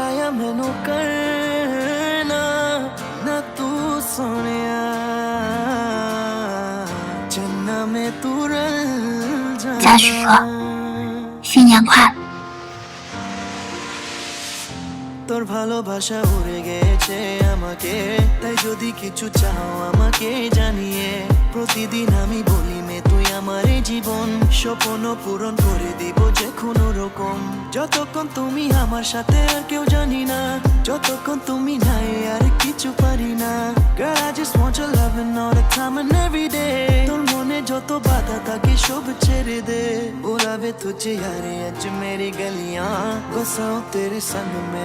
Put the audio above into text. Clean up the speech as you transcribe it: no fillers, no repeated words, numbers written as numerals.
पराया मैनू करना ना तू सोनिया चन्ना में तू रल 贾许哥， 新年快乐！ তোর ভালোবাসা উড়ে গেছে আমাকে তাই যদি কিছু চাও আমাকে জানিয়ে প্রতিদিন আমি বলি মে তুই আমার জীবন স্বপ্ন পূরণ করে দিব যে কোনো রকম যতক্ষণ তুমি আমার সাথে আর কেউ জানি না যতক্ষণ তুমি নাই আর কিছু পারি না Girl I just want your loving all the time and every day তোর মনে যত বাধা থাকে সব ছেড়ে দে बुलावे तुझे यारे आज मेरी गलियां बसाऊं तेरे संग में